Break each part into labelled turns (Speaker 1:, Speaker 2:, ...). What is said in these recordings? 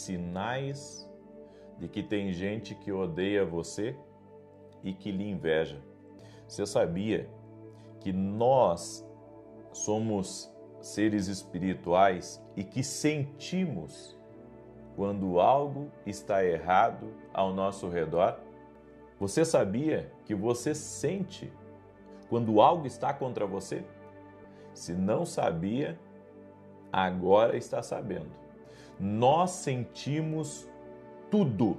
Speaker 1: sinais de que tem gente que odeia você e que lhe inveja. Você sabia que nós somos seres espirituais e que sentimos quando algo está errado ao nosso redor? Você sabia que você sente quando algo está contra você? Se não sabia, agora está sabendo. Nós sentimos tudo.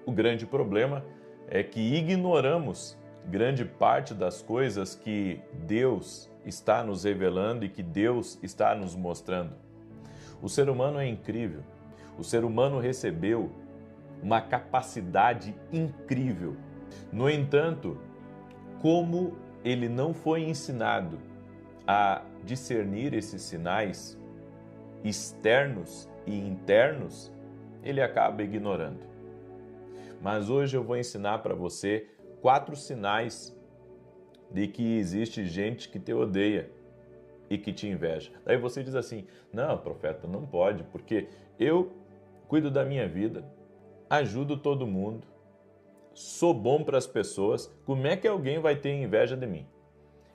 Speaker 1: O grande problema é que ignoramos grande parte das coisas que Deus está nos revelando e que Deus está nos mostrando. O ser humano é incrível. O ser humano recebeu uma capacidade incrível. No entanto, como ele não foi ensinado a discernir esses sinais externos e internos, ele acaba ignorando. Mas hoje eu vou ensinar para você 4 sinais de que existe gente que te odeia e que te inveja. Daí você diz assim: não, profeta, não pode, porque eu cuido da minha vida, ajudo todo mundo, sou bom para as pessoas, como é que alguém vai ter inveja de mim?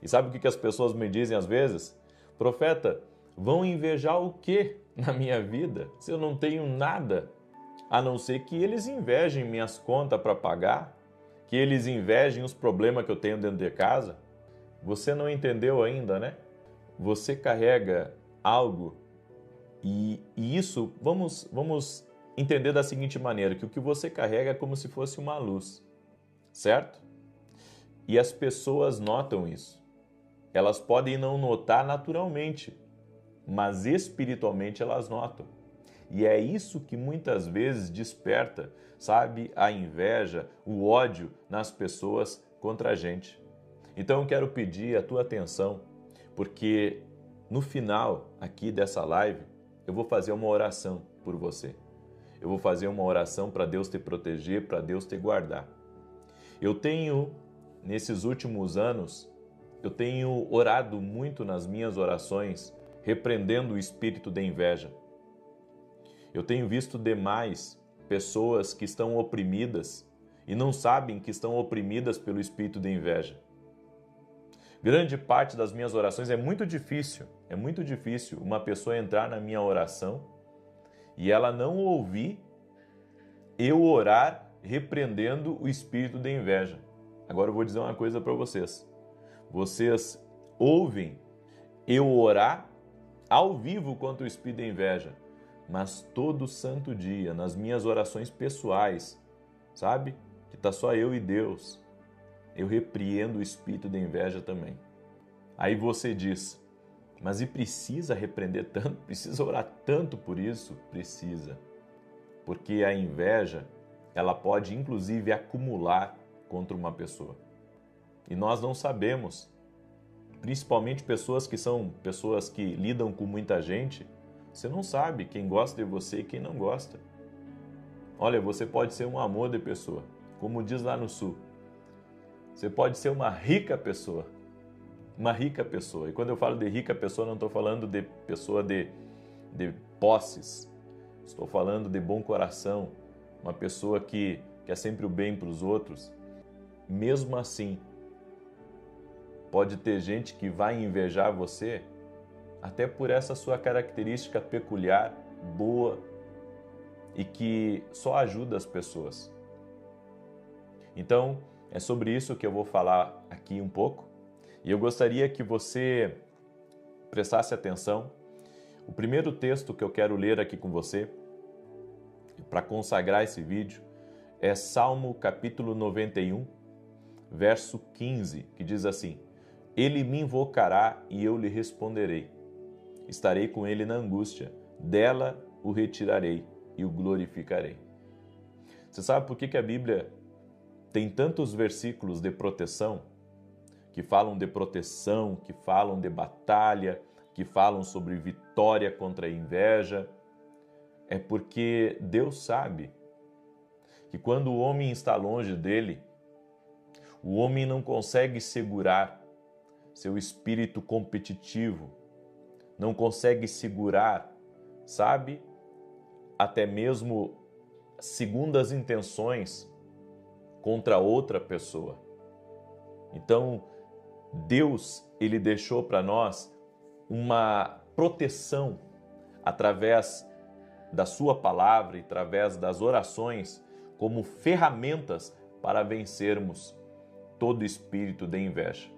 Speaker 1: E sabe o que as pessoas me dizem às vezes? Profeta, vão invejar o quê na minha vida se eu não tenho nada? A não ser que eles invejem minhas contas para pagar, que eles invejem os problemas que eu tenho dentro de casa. Você não entendeu ainda, né? Você carrega algo e isso, vamos entender da seguinte maneira, que o que você carrega é como se fosse uma luz, certo? E as pessoas notam isso. Elas podem não notar naturalmente, mas espiritualmente elas notam. E é isso que muitas vezes desperta, sabe, a inveja, o ódio nas pessoas contra a gente. Então eu quero pedir a tua atenção, porque no final aqui dessa live eu vou fazer uma oração por você. Eu vou fazer uma oração para Deus te proteger, para Deus te guardar. Eu tenho, nesses últimos anos, eu tenho orado muito nas minhas orações, repreendendo o espírito da inveja. Eu tenho visto demais pessoas que estão oprimidas e não sabem que estão oprimidas pelo espírito da inveja. Grande parte das minhas orações é muito difícil uma pessoa entrar na minha oração e ela não ouvir eu orar repreendendo o espírito da inveja. Agora eu vou dizer uma coisa para vocês. Vocês ouvem eu orar ao vivo contra o espírito da inveja, mas todo santo dia, nas minhas orações pessoais, sabe? Que tá só eu e Deus, eu repreendo o espírito da inveja também. Aí você diz, mas e precisa repreender tanto? Precisa orar tanto por isso? Precisa. Porque a inveja, ela pode inclusive acumular contra uma pessoa. E nós não sabemos, principalmente pessoas que lidam com muita gente, você não sabe quem gosta de você e quem não gosta. Olha, você pode ser um amor de pessoa, como diz lá no sul. Você pode ser uma rica pessoa. Uma rica pessoa. E quando eu falo de rica pessoa, não estou falando de pessoa de posses. Estou falando de bom coração. Uma pessoa que quer sempre o bem para os outros. Mesmo assim, pode ter gente que vai invejar você até por essa sua característica peculiar, boa e que só ajuda as pessoas. Então, é sobre isso que eu vou falar aqui um pouco. E eu gostaria que você prestasse atenção. O primeiro texto que eu quero ler aqui com você, para consagrar esse vídeo, é Salmo capítulo 91, verso 15, que diz assim: Ele me invocará e eu lhe responderei. Estarei com ele na angústia, dela o retirarei e o glorificarei. Você sabe por que a Bíblia tem tantos versículos de proteção, que falam de proteção, que falam de batalha, que falam sobre vitória contra a inveja? É porque Deus sabe que quando o homem está longe dele, o homem não consegue segurar seu espírito competitivo, não consegue segurar, sabe, até mesmo segundas intenções contra outra pessoa. Então, Deus, ele deixou para nós uma proteção através da sua palavra e através das orações como ferramentas para vencermos todo espírito de inveja,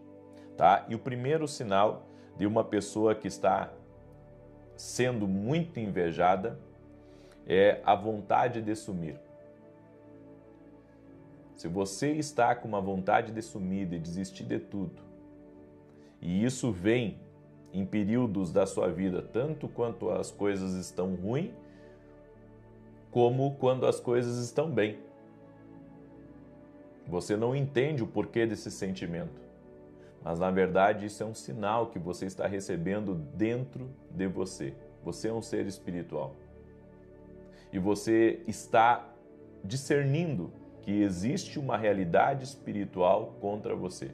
Speaker 1: tá? E o primeiro sinal de uma pessoa que está sendo muito invejada é a vontade de sumir. Se você está com uma vontade de sumir, de desistir de tudo, e isso vem em períodos da sua vida, tanto quanto as coisas estão ruins, como quando as coisas estão bem. Você não entende o porquê desse sentimento, mas na verdade isso é um sinal que você está recebendo dentro de você. Você é um ser espiritual. E você está discernindo que existe uma realidade espiritual contra você.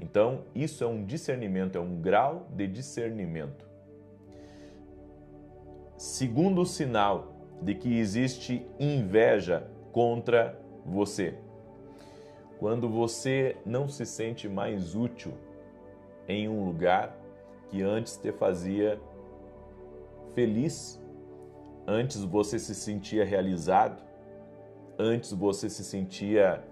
Speaker 1: Então, isso é um discernimento, é um grau de discernimento. Segundo sinal de que existe inveja contra você. Quando você não se sente mais útil em um lugar que antes te fazia feliz, antes você se sentia realizado, antes você se sentia,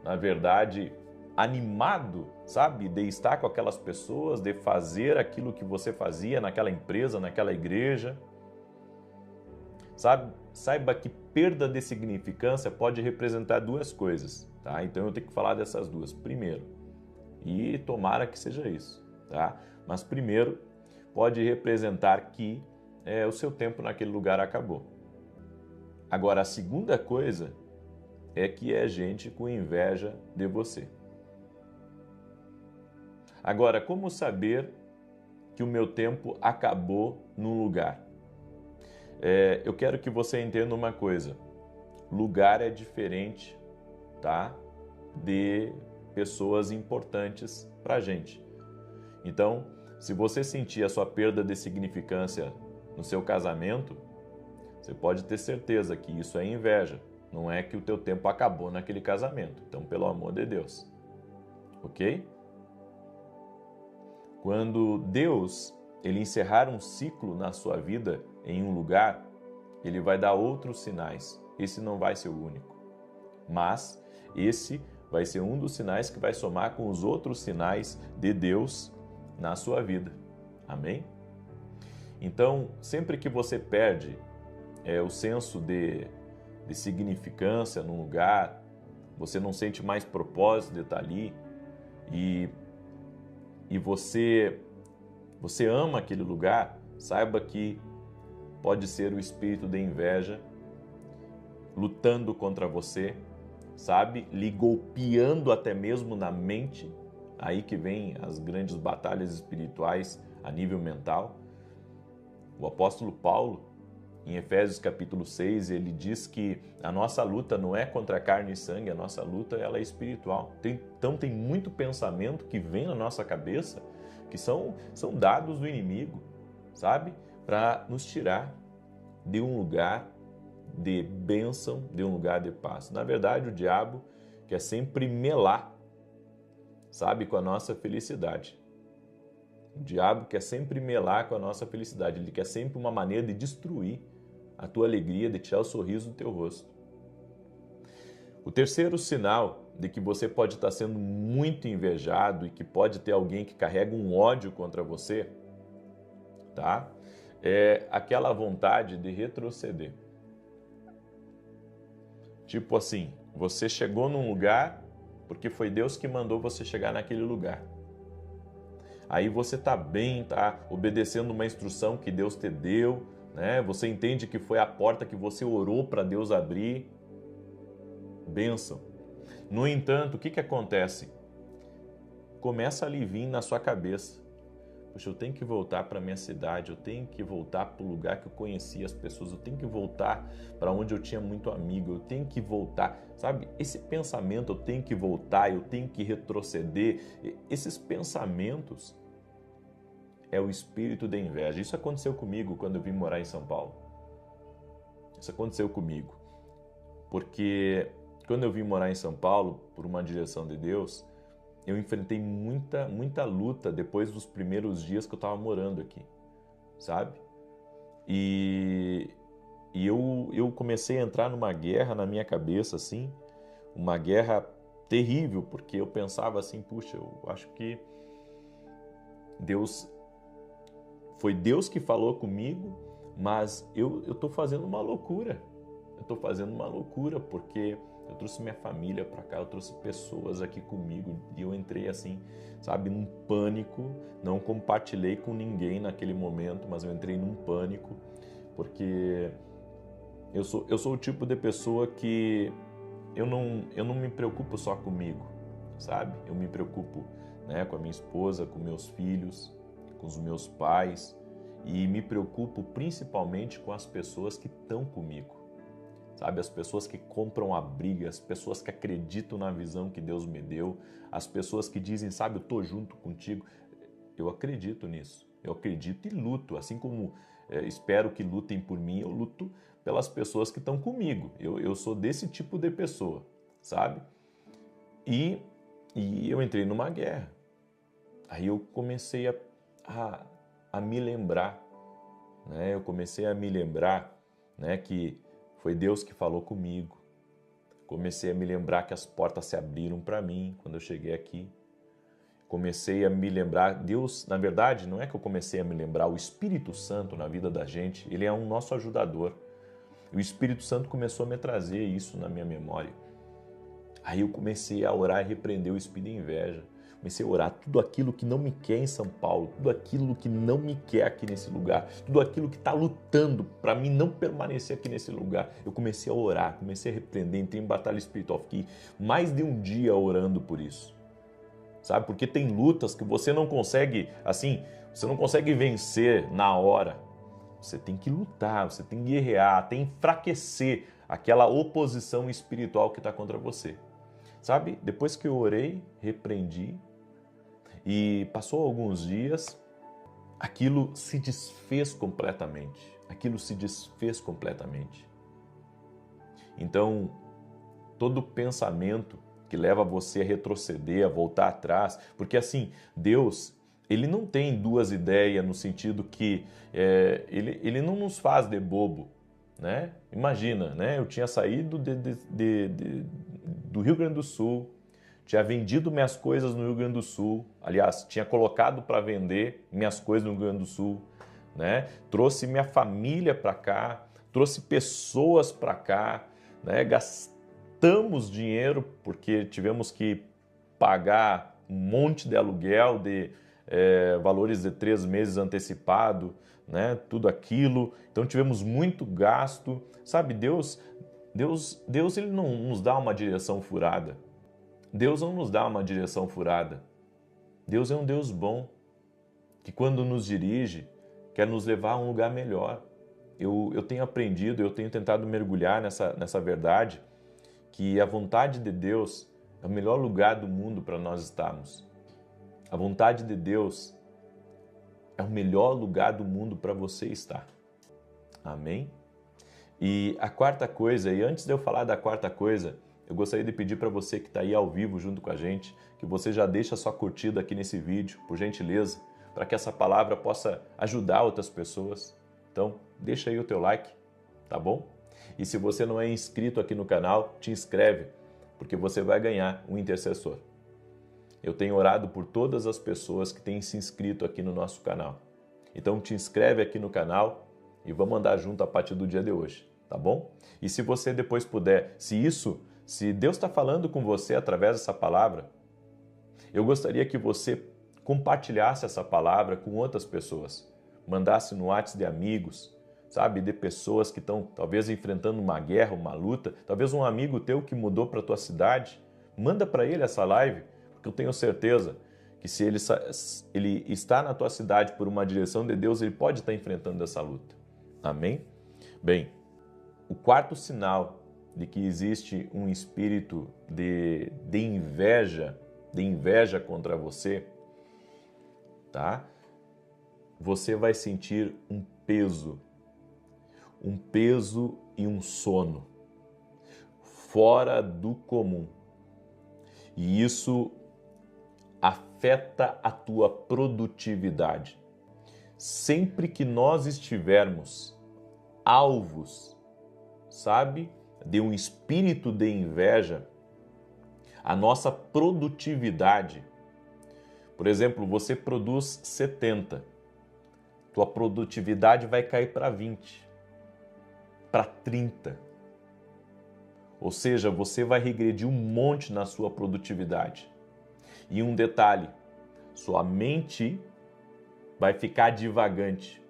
Speaker 1: na verdade, animado, sabe? De estar com aquelas pessoas, de fazer aquilo que você fazia naquela empresa, naquela igreja. Sabe? Saiba que perda de significância pode representar duas coisas, tá? Então eu tenho que falar dessas duas. Primeiro, e tomara que seja isso, tá? Mas primeiro, pode representar que o seu tempo naquele lugar acabou. Agora, a segunda coisa é que é gente com inveja de você. Agora, como saber que o meu tempo acabou num lugar? Eu quero que você entenda uma coisa. Lugar é diferente, tá? De pessoas importantes pra gente. Então, se você sentir a sua perda de significância no seu casamento, você pode ter certeza que isso é inveja. Não é que o teu tempo acabou naquele casamento. Então, pelo amor de Deus. Ok? Quando Deus ele encerrar um ciclo na sua vida em um lugar, ele vai dar outros sinais. Esse não vai ser o único. Mas esse vai ser um dos sinais que vai somar com os outros sinais de Deus na sua vida. Amém? Então, sempre que você perde o senso de significância num lugar, você não sente mais propósito de estar ali e você ama aquele lugar, saiba que pode ser o espírito de inveja lutando contra você, sabe? Lhe golpeando até mesmo na mente. Aí que vem as grandes batalhas espirituais a nível mental. O apóstolo Paulo, em Efésios capítulo 6, ele diz que a nossa luta não é contra carne e sangue, a nossa luta ela é espiritual. Então tem muito pensamento que vem na nossa cabeça que são dados do inimigo, sabe? Para nos tirar de um lugar de bênção, de um lugar de paz. Na verdade, o diabo quer sempre melar, sabe, com a nossa felicidade. O diabo quer sempre melar com a nossa felicidade. Ele quer sempre uma maneira de destruir a tua alegria, de tirar o sorriso do teu rosto. O terceiro sinal de que você pode estar sendo muito invejado e que pode ter alguém que carrega um ódio contra você, tá? É aquela vontade de retroceder. Tipo assim, você chegou num lugar porque foi Deus que mandou você chegar naquele lugar. Aí você tá bem, tá obedecendo uma instrução que Deus te deu, né? Você entende que foi a porta que você orou para Deus abrir. Bênção. No entanto, o que acontece? Começa a lhe vir na sua cabeça. Poxa, eu tenho que voltar para a minha cidade, eu tenho que voltar para o lugar que eu conhecia as pessoas, eu tenho que voltar para onde eu tinha muito amigo, eu tenho que voltar, sabe? Esse pensamento, eu tenho que voltar, eu tenho que retroceder, esses pensamentos é o espírito da inveja. Isso aconteceu comigo quando eu vim morar em São Paulo. Isso aconteceu comigo. Porque quando eu vim morar em São Paulo, por uma direção de Deus, eu enfrentei muita luta depois dos primeiros dias que eu estava morando aqui, sabe? E eu comecei a entrar numa guerra na minha cabeça, assim, uma guerra terrível, porque eu pensava assim, puxa, eu acho que foi Deus que falou comigo, mas eu estou fazendo uma loucura. Eu estou fazendo uma loucura porque eu trouxe minha família para cá, eu trouxe pessoas aqui comigo e eu entrei assim, sabe, num pânico. Não compartilhei com ninguém naquele momento, mas eu entrei num pânico porque eu sou o tipo de pessoa que eu não me preocupo só comigo, sabe? Eu me preocupo, né, com a minha esposa, com meus filhos, com os meus pais e me preocupo principalmente com as pessoas que estão comigo, sabe? As pessoas que compram a briga, as pessoas que acreditam na visão que Deus me deu, as pessoas que dizem, sabe, eu tô junto contigo. Eu acredito nisso, eu acredito e luto, assim como espero que lutem por mim, eu luto pelas pessoas que estão comigo. Eu sou desse tipo de pessoa, sabe? E eu entrei numa guerra. Aí eu comecei a me lembrar, né? Eu comecei a me lembrar, né, que foi Deus que falou comigo. Comecei a me lembrar que as portas se abriram para mim quando eu cheguei aqui. Comecei a me lembrar, Deus, na verdade, não é que eu comecei a me lembrar, o Espírito Santo na vida da gente, ele é um nosso ajudador. O Espírito Santo começou a me trazer isso na minha memória. Aí eu comecei a orar e repreender o espírito de inveja. Comecei a orar tudo aquilo que não me quer em São Paulo, tudo aquilo que não me quer aqui nesse lugar, tudo aquilo que está lutando para mim não permanecer aqui nesse lugar. Eu comecei a orar, comecei a repreender, entrei em batalha espiritual. Fiquei mais de um dia orando por isso. Sabe? Porque tem lutas que você não consegue, assim, você não consegue vencer na hora. Você tem que lutar, você tem que guerrear, tem que enfraquecer aquela oposição espiritual que está contra você. Sabe? Depois que eu orei, repreendi e passou alguns dias, aquilo se desfez completamente. Aquilo se desfez completamente. Então, todo pensamento que leva você a retroceder, a voltar atrás, porque assim, Deus, ele não tem duas ideias no sentido que ele não nos faz de bobo, né? Imagina, né? Eu tinha saído do Rio Grande do Sul, tinha vendido minhas coisas no Rio Grande do Sul, aliás, tinha colocado para vender minhas coisas no Rio Grande do Sul, né? Trouxe minha família para cá, trouxe pessoas para cá, né? Gastamos dinheiro porque tivemos que pagar um monte de aluguel de valores de 3 meses antecipado, né? Tudo aquilo. Então tivemos muito gasto. Sabe, Deus ele não nos dá uma direção furada. Deus não nos dá uma direção furada. Deus é um Deus bom, que quando nos dirige, quer nos levar a um lugar melhor. Eu tenho aprendido, eu tenho tentado mergulhar nessa verdade, que a vontade de Deus é o melhor lugar do mundo para nós estarmos. A vontade de Deus é o melhor lugar do mundo para você estar. Amém? E a quarta coisa, e antes de eu falar da quarta coisa, eu gostaria de pedir para você que está aí ao vivo junto com a gente, que você já deixe a sua curtida aqui nesse vídeo, por gentileza, para que essa palavra possa ajudar outras pessoas. Então, deixa aí o teu like, tá bom? E se você não é inscrito aqui no canal, te inscreve, porque você vai ganhar um intercessor. Eu tenho orado por todas as pessoas que têm se inscrito aqui no nosso canal. Então te inscreve aqui no canal e vamos andar junto a partir do dia de hoje, tá bom? E se você depois puder, se Deus está falando com você através dessa palavra, eu gostaria que você compartilhasse essa palavra com outras pessoas, mandasse no WhatsApp de amigos, sabe, de pessoas que estão talvez enfrentando uma guerra, uma luta, talvez um amigo teu que mudou para a tua cidade, manda para ele essa live, porque eu tenho certeza que se ele está na tua cidade por uma direção de Deus, ele pode estar enfrentando essa luta. Amém? Bem, o quarto sinal de que existe um espírito de inveja contra você, tá? Você vai sentir um peso e um sono fora do comum. E isso afeta a tua produtividade. Sempre que nós estivermos alvos, sabe, de um espírito de inveja, a nossa produtividade, por exemplo, você produz 70, tua produtividade vai cair para 20, para 30. Ou seja, você vai regredir um monte na sua produtividade. E um detalhe, sua mente vai ficar divagante.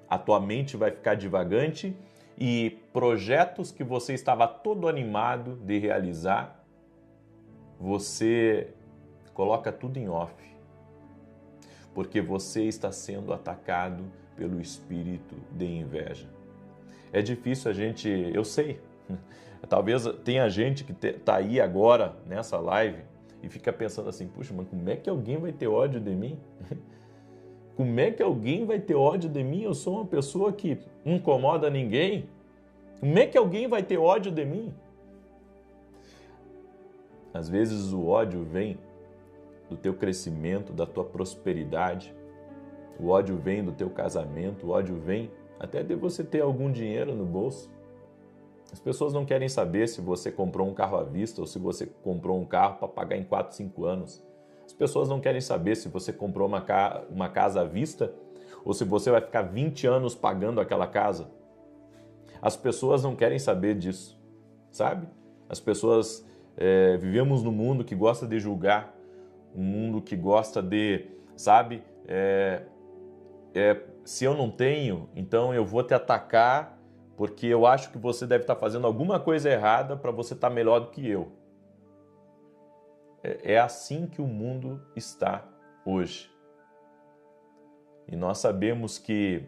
Speaker 1: A tua mente vai ficar divagante e projetos que você estava todo animado de realizar, você coloca tudo em off. Porque você está sendo atacado pelo espírito de inveja. É difícil a gente, eu sei, talvez tenha gente que está aí agora nessa live e fica pensando assim, puxa, mas como é que alguém vai ter ódio de mim? Como é que alguém vai ter ódio de mim? Eu sou uma pessoa que não incomoda ninguém. Como é que alguém vai ter ódio de mim? Às vezes o ódio vem do teu crescimento, da tua prosperidade. O ódio vem do teu casamento, o ódio vem até de você ter algum dinheiro no bolso. As pessoas não querem saber se você comprou um carro à vista ou se você comprou um carro para pagar em 4, 5 anos. As pessoas não querem saber se você comprou uma casa à vista ou se você vai ficar 20 anos pagando aquela casa. As pessoas não querem saber disso, sabe? As pessoas, vivemos num mundo que gosta de julgar, um mundo que gosta de, sabe? Se eu não tenho, então eu vou te atacar porque eu acho que você deve estar fazendo alguma coisa errada para você estar melhor do que eu. É assim que o mundo está hoje. E nós sabemos que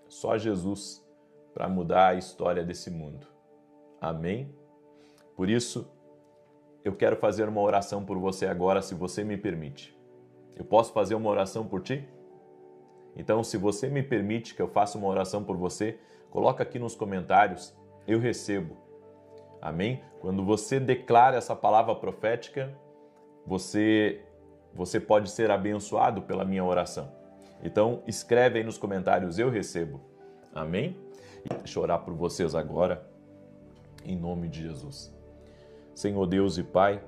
Speaker 1: só Jesus para mudar a história desse mundo. Amém? Por isso, eu quero fazer uma oração por você agora, se você me permite. Eu posso fazer uma oração por ti? Então, se você me permite que eu faça uma oração por você, coloca aqui nos comentários, eu recebo. Amém? Quando você declara essa palavra profética, você pode ser abençoado pela minha oração. Então, escreve aí nos comentários, eu recebo. Amém? E deixa eu orar por vocês agora, em nome de Jesus. Senhor Deus e Pai,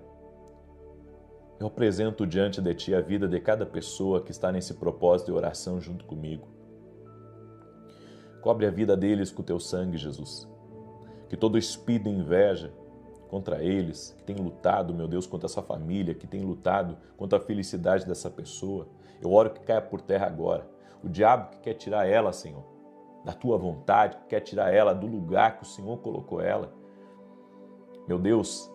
Speaker 1: eu apresento diante de Ti a vida de cada pessoa que está nesse propósito de oração junto comigo. Cobre a vida deles com o Teu sangue, Jesus. Que todo espírito de inveja contra eles, que tem lutado, meu Deus, contra essa família, que tem lutado contra a felicidade dessa pessoa, eu oro que caia por terra agora. O diabo que quer tirar ela, Senhor, da Tua vontade, que quer tirar ela do lugar que o Senhor colocou ela. Meu Deus,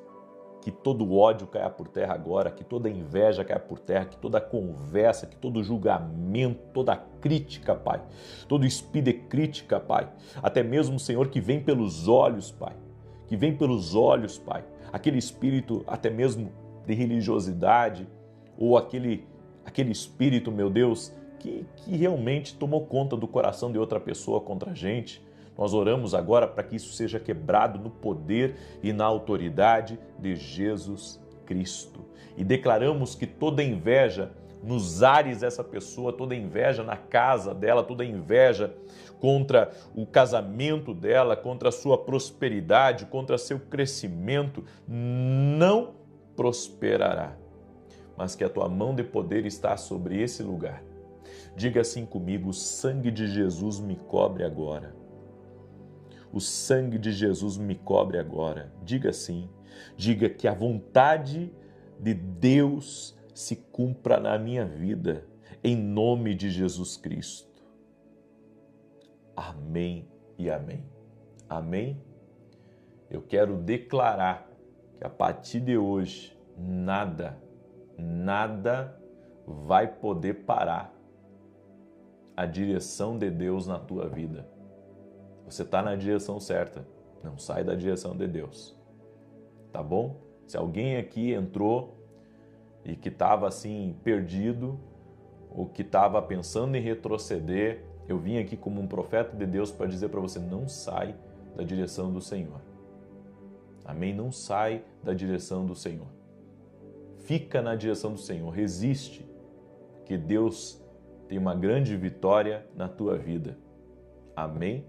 Speaker 1: que todo ódio caia por terra agora, que toda inveja caia por terra, que toda conversa, que todo julgamento, toda crítica, Pai, todo espírito de crítica, Pai, até mesmo, Senhor, que vem pelos olhos, Pai, que vem pelos olhos, Pai, aquele espírito até mesmo de religiosidade, ou aquele espírito, meu Deus, que realmente tomou conta do coração de outra pessoa contra a gente. Nós oramos agora para que isso seja quebrado no poder e na autoridade de Jesus Cristo. E declaramos que toda inveja nos ares dessa pessoa, toda inveja na casa dela, toda inveja contra o casamento dela, contra a sua prosperidade, contra seu crescimento, não prosperará. Mas que a tua mão de poder está sobre esse lugar. Diga assim comigo: o sangue de Jesus me cobre agora. O sangue de Jesus me cobre agora. Diga assim, diga que a vontade de Deus se cumpra na minha vida, em nome de Jesus Cristo. Amém e amém. Amém? Eu quero declarar que a partir de hoje, nada vai poder parar a direção de Deus na tua vida. Você está na direção certa, não sai da direção de Deus, tá bom? Se alguém aqui entrou e que estava assim perdido, ou que estava pensando em retroceder, eu vim aqui como um profeta de Deus para dizer para você, não sai da direção do Senhor. Amém? Não sai da direção do Senhor. Fica na direção do Senhor, resiste, que Deus tem uma grande vitória na tua vida. Amém?